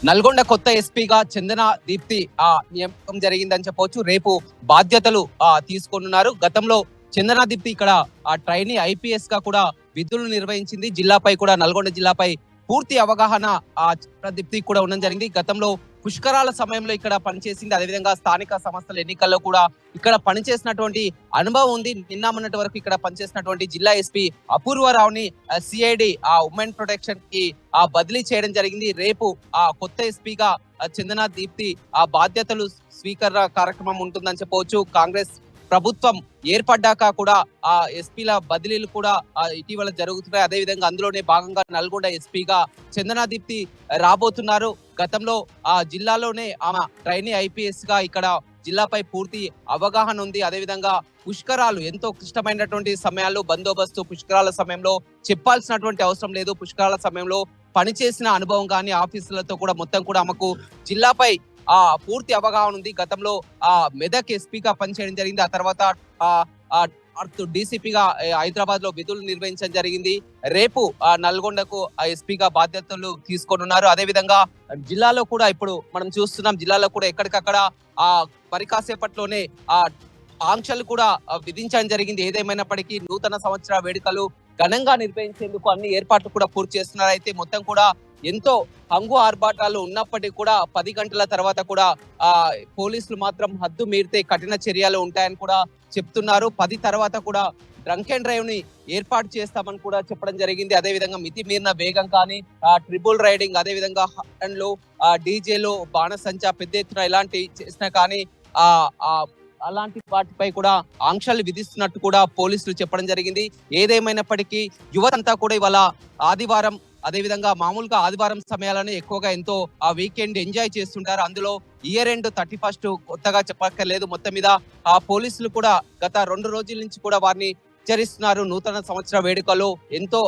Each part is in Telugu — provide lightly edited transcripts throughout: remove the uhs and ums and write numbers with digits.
నల్గొండ కొత్త ఎస్పీగా చందన దీప్తి నియామకం జరిగిందని చెప్పవచ్చు. రేపు బాధ్యతలు తీసుకోనున్నారు. గతంలో చందన దీప్తి ఇక్కడ ట్రైనీ ఐపీఎస్ గా కూడా విధులు నిర్వహించింది. జిల్లాపై కూడా నల్గొండ జిల్లాపై పూర్తి అవగాహన చందన దీప్తి కూడా ఉండడం జరిగింది. గతంలో పుష్కరాల సమయంలో ఇక్కడ పనిచేసింది. అదేవిధంగా స్థానిక సంస్థల ఎన్నికల్లో కూడా ఇక్కడ పనిచేసినటువంటి అనుభవం ఉంది. నిన్న మొన్నటి వరకు ఇక్కడ పనిచేసినటువంటి జిల్లా ఎస్పీ అపూర్వరావుని సిఐడి ఉమెన్ ప్రొటెక్షన్ కి బదిలీ చేయడం జరిగింది. రేపు కొత్త ఎస్పీగా చందన దీప్తి బాధ్యతలు స్వీకరణ కార్యక్రమం ఉంటుందని చెప్పవచ్చు. కాంగ్రెస్ ప్రభుత్వం ఏర్పడ్డాక కూడా ఎస్పీల బదిలీలు కూడా ఇటీవల జరుగుతున్నాయి. అదేవిధంగా అందులోనే భాగంగా నల్గొండ ఎస్పీగా చందన దీప్తి రాబోతున్నారు. గతంలో జిల్లాలోనే ఆమె ట్రైనీ ఐపీఎస్ గా ఇక్కడ జిల్లాపై పూర్తి అవగాహన ఉంది. అదేవిధంగా పుష్కరాలు ఎంతో క్లిష్టమైనటువంటి సమయాల్లో బందోబస్తు పుష్కరాల సమయంలో చెప్పాల్సినటువంటి అవసరం లేదు. పుష్కరాల సమయంలో పనిచేసిన అనుభవం కానీ ఆఫీసులతో కూడా మొత్తం కూడా ఆమెకు జిల్లాపై పూర్తి అవగాహన ఉంది. గతంలో మెదక్ ఎస్పీగా పనిచేయడం జరిగింది. ఆ తర్వాత డీసీపీగా హైదరాబాద్ లో విధులు నిర్వహించడం జరిగింది. రేపు నల్గొండకు ఎస్పీగా బాధ్యతలు తీసుకోనున్నారు. అదేవిధంగా జిల్లాలో కూడా ఇప్పుడు మనం చూస్తున్నాం, జిల్లాలో కూడా ఎక్కడికక్కడ మరి కాసేపట్లోనే ఆంక్షలు కూడా విధించడం జరిగింది. ఏదేమైనప్పటికీ నూతన సంవత్సర వేడుకలు ఘనంగా నిర్వహించేందుకు అన్ని ఏర్పాట్లు కూడా పూర్తి చేస్తున్నారు. అయితే మొత్తం కూడా ఎంతో హంగు ఆర్భాటాలు ఉన్నప్పటికీ కూడా 10 గంటల తర్వాత కూడా పోలీసులు మాత్రం హద్దు మీరితే కఠిన చర్యలు ఉంటాయని కూడా చెప్తున్నారు. 10 తర్వాత కూడా డ్రంక్ అండ్ డ్రైవ్ ని ఏర్పాటు చేస్తామని కూడా చెప్పడం జరిగింది. అదేవిధంగా మితిమీరిన వేగం కానీ ట్రిపుల్ రైడింగ్, అదేవిధంగా హార్న్లు, డీజేలు, బాణసంచా పెద్ద ఎత్తున ఇలాంటి చేసినా కానీ అలాంటి వాటిపై కూడా ఆంక్షలు విధిస్తున్నట్టు కూడా పోలీసులు చెప్పడం జరిగింది. ఏదేమైనప్పటికీ యువతంతా కూడా ఇవాళ ఆదివారం, అదేవిధంగా మామూలుగా ఆదివారం సమయాలను ఎక్కువగా ఎంతో వీకెండ్ ఎంజాయ్ చేస్తుంటారు. అందులో ఇయర్ ఎండ్ 31 కొత్తగా చెప్పక్కర్లేదు. మొత్తం మీద పోలీసులు కూడా గత 2 రోజుల నుంచి కూడా వారిని హెచ్చరిస్తున్నారు. నూతన సంవత్సర వేడుకలు ఎంతో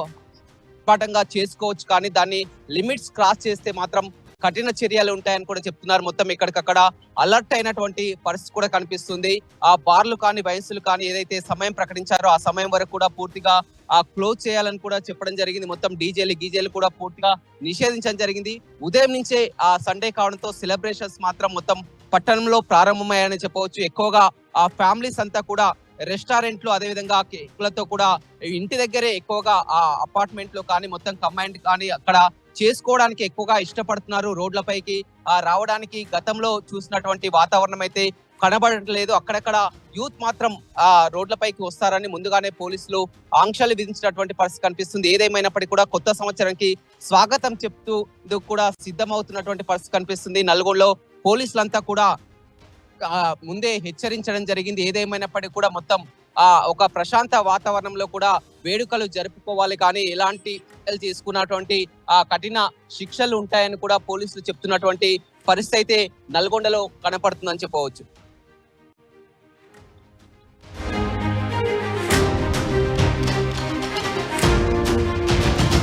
పాఠంగా చేసుకోవచ్చు, కానీ దాన్ని లిమిట్స్ క్రాస్ చేస్తే మాత్రం కఠిన చర్యలు ఉంటాయని కూడా చెప్తున్నారు. మొత్తం ఎక్కడికక్కడ అలర్ట్ అయినటువంటి పరిస్థితి కూడా కనిపిస్తుంది. బార్లు కానీ వయస్సులు కానీ ఏదైతే సమయం ప్రకటించారో ఆ సమయం వరకు కూడా పూర్తిగా క్లోజ్ చేయాలని కూడా చెప్పడం జరిగింది. మొత్తం గీజేలు కూడా పూర్తిగా నిషేధించడం జరిగింది. ఉదయం నుంచే సండే కావడంతో సెలబ్రేషన్స్ మాత్రం మొత్తం పట్టణంలో ప్రారంభమయ్యాయని చెప్పవచ్చు. ఎక్కువగా ఫ్యామిలీస్ అంతా కూడా రెస్టారెంట్లు, అదేవిధంగా కేకులతో కూడా ఇంటి దగ్గరే ఎక్కువగా అపార్ట్మెంట్ లో కానీ మొత్తం కంబైన్డ్ కానీ అక్కడ చేసుకోవడానికి ఎక్కువగా ఇష్టపడుతున్నారు. రోడ్లపైకి రావడానికి గతంలో చూసినటువంటి వాతావరణం అయితే కనబడట్లేదు. అక్కడక్కడ యూత్ మాత్రం రోడ్లపైకి వస్తారని ముందుగానే పోలీసులు ఆంక్షలు విధించినటువంటి పరిస్థితి కనిపిస్తుంది. ఏదేమైనప్పటికీ కూడా కొత్త సంవత్సరానికి స్వాగతం చెప్తూ కూడా సిద్ధమవుతున్నటువంటి పరిస్థితి కనిపిస్తుంది. నల్గొండలో పోలీసులంతా కూడా ముందే హెచ్చరించడం జరిగింది. ఏదేమైనప్పటికీ కూడా మొత్తం ఒక ప్రశాంత వాతావరణంలో కూడా వేడుకలు జరుపుకోవాలి, కానీ ఎలాంటి తీసుకున్నటువంటి కఠిన శిక్షలు ఉంటాయని కూడా పోలీసులు చెప్తున్నటువంటి పరిస్థితి అయితే నల్గొండలో కనపడుతుందని చెప్పవచ్చు.